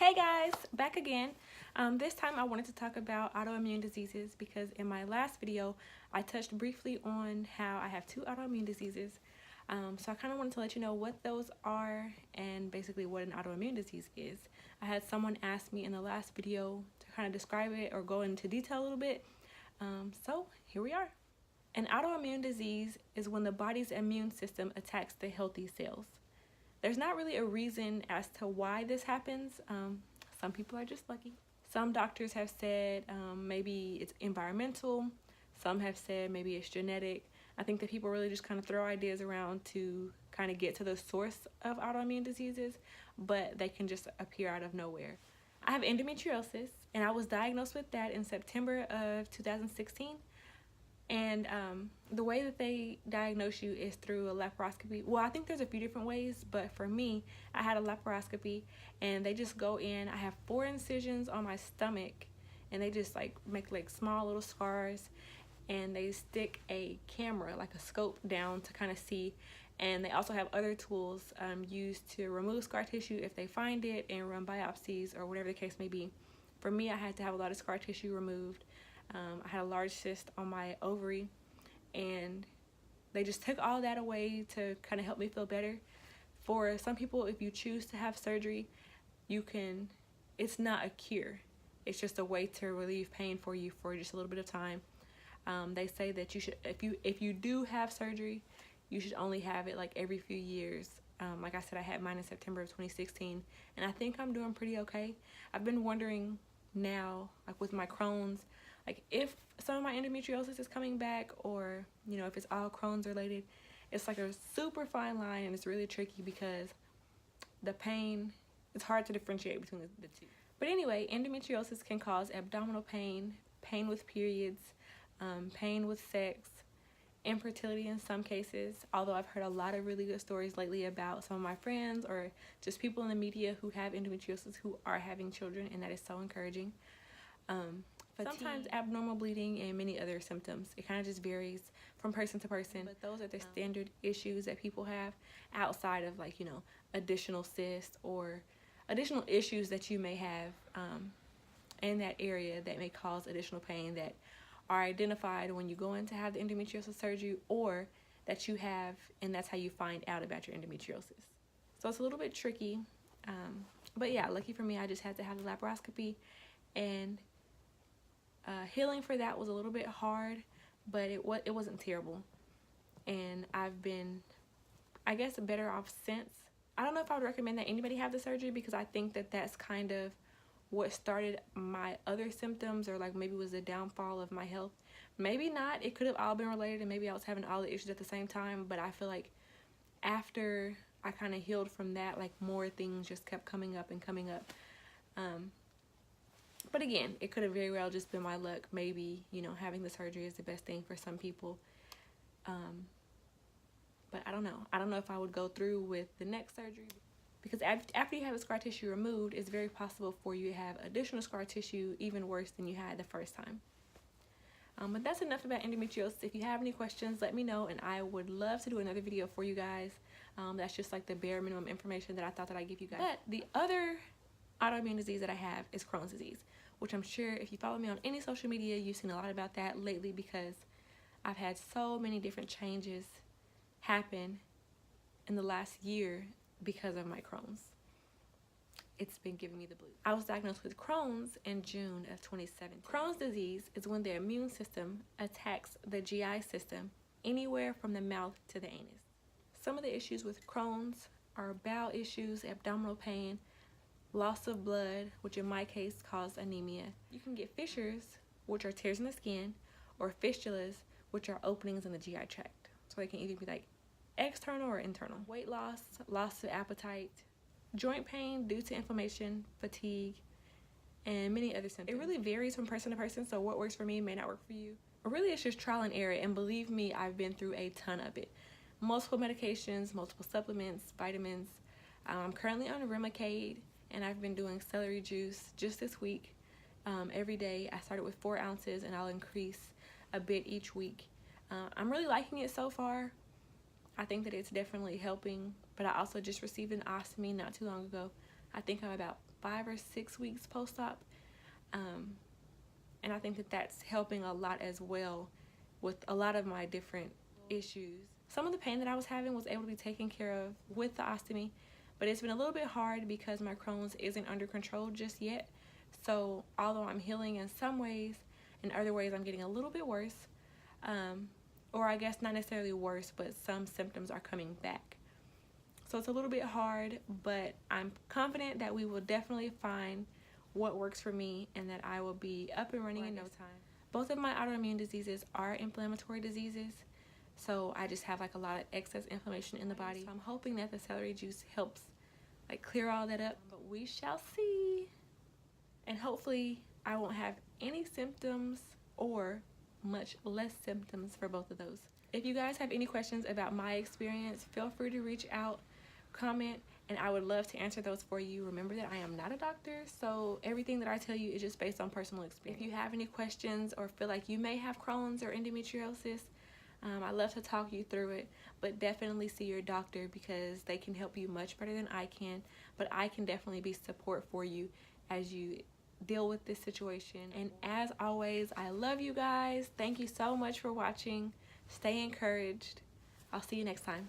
Hey guys, back again. This time I wanted to talk about autoimmune diseases because in my last video I touched briefly on how I have two autoimmune diseases. So I kind of wanted to let you know what those are and basically what an autoimmune disease is. I had someone ask me in the last video to kind of describe it or go into detail a little bit. So here we are. An autoimmune disease is when the body's immune system attacks the healthy cells. There's not really a reason as to why this happens. Some people are just lucky. Some doctors have said maybe it's environmental. Some have said maybe it's genetic. I think that people really just kind of throw ideas around to kind of get to the source of autoimmune diseases, but they can just appear out of nowhere. I have endometriosis, and I was diagnosed with that in September of 2016. And the way that they diagnose you is through a laparoscopy. Well, I think there's a few different ways, but for me, I had a laparoscopy and they just go in. I have 4 incisions on my stomach and they just make small little scars, and they stick a camera, like a scope, down to kind of see. And they also have other tools used to remove scar tissue if they find it, and run biopsies or whatever the case may be. For me, I had to have a lot of scar tissue removed. I had a large cyst on my ovary, and they just took all that away to kind of help me feel better. For some people, if you choose to have surgery, you can, it's not a cure. It's just a way to relieve pain for you for just a little bit of time. They say that you should, if you do have surgery, you should only have it like every few years. Like I said, I had mine in September of 2016, and I think I'm doing pretty okay. I've been wondering now, like with my Crohn's, like if some of my endometriosis is coming back, or if it's all Crohn's related. It's like a super fine line, and it's really tricky because the pain, it's hard to differentiate between the two. But anyway, endometriosis can cause abdominal pain, pain with periods, pain with sex, infertility in some cases, although I've heard a lot of really good stories lately about some of my friends or just people in the media who have endometriosis who are having children, and that is so encouraging. Sometimes abnormal bleeding and many other symptoms. It kind of just varies from person to person, but those are the standard issues that people have outside of additional cysts or additional issues that you may have in that area that may cause additional pain that are identified when you go in to have the endometriosis surgery, or that you have, and that's how you find out about your endometriosis. So it's a little bit tricky, but yeah, lucky for me, I just had to have the laparoscopy, and healing for that was a little bit hard, but it wasn't terrible, and I've been, I guess, better off since. I don't know if I would recommend that anybody have the surgery, because I think that that's kind of what started my other symptoms, or maybe was the downfall of my health. Maybe not. It could have all been related, and maybe I was having all the issues at the same time, but I feel like after I kind of healed from that, more things just kept coming up and coming up. But again, it could have very well just been my luck. Maybe, having the surgery is the best thing for some people. But I don't know. I don't know if I would go through with the next surgery, because after you have the scar tissue removed, it's very possible for you to have additional scar tissue, even worse than you had the first time. But that's enough about endometriosis. If you have any questions, let me know, and I would love to do another video for you guys. That's just the bare minimum information that I thought that I'd give you guys. But the other autoimmune disease that I have is Crohn's disease, which I'm sure if you follow me on any social media, you've seen a lot about that lately, because I've had so many different changes happen in the last year because of my Crohn's. It's been giving me the blues. I was diagnosed with Crohn's in June of 2017. Crohn's disease is when the immune system attacks the GI system anywhere from the mouth to the anus. Some of the issues with Crohn's are bowel issues, abdominal pain, loss of blood, which in my case caused anemia. You can get fissures, which are tears in the skin, or fistulas, which are openings in the GI tract. So they can either be external or internal. Weight loss, loss of appetite, joint pain due to inflammation, fatigue, and many other symptoms. It really varies from person to person, so what works for me may not work for you. But really, it's just trial and error, and believe me, I've been through a ton of it. Multiple medications, multiple supplements, vitamins. I'm currently on Remicade, and I've been doing celery juice just this week. Every day. I started with 4 ounces, and I'll increase a bit each week. I'm really liking it so far. I think that it's definitely helping, but I also just received an ostomy not too long ago. I think I'm about 5 or 6 weeks post-op. And I think that that's helping a lot as well with a lot of my different issues. Some of the pain that I was having was able to be taken care of with the ostomy, but it's been a little bit hard because my Crohn's isn't under control just yet. So although I'm healing in some ways, in other ways I'm getting a little bit worse. Or I guess not necessarily worse, but some symptoms are coming back. So it's a little bit hard, but I'm confident that we will definitely find what works for me and that I will be up and running in no time. Both of my autoimmune diseases are inflammatory diseases, so I just have like a lot of excess inflammation in the body. So I'm hoping that the celery juice helps like clear all that up, but we shall see. And hopefully I won't have any symptoms or much less symptoms for both of those. If you guys have any questions about my experience, feel free to reach out, comment, and I would love to answer those for you. Remember that I am not a doctor, so everything that I tell you is just based on personal experience. If you have any questions or feel like you may have Crohn's or endometriosis, I'd love to talk you through it, but definitely see your doctor because they can help you much better than I can, but I can definitely be support for you as you deal with this situation. And as always, I love you guys. Thank you so much for watching. Stay encouraged. I'll see you next time.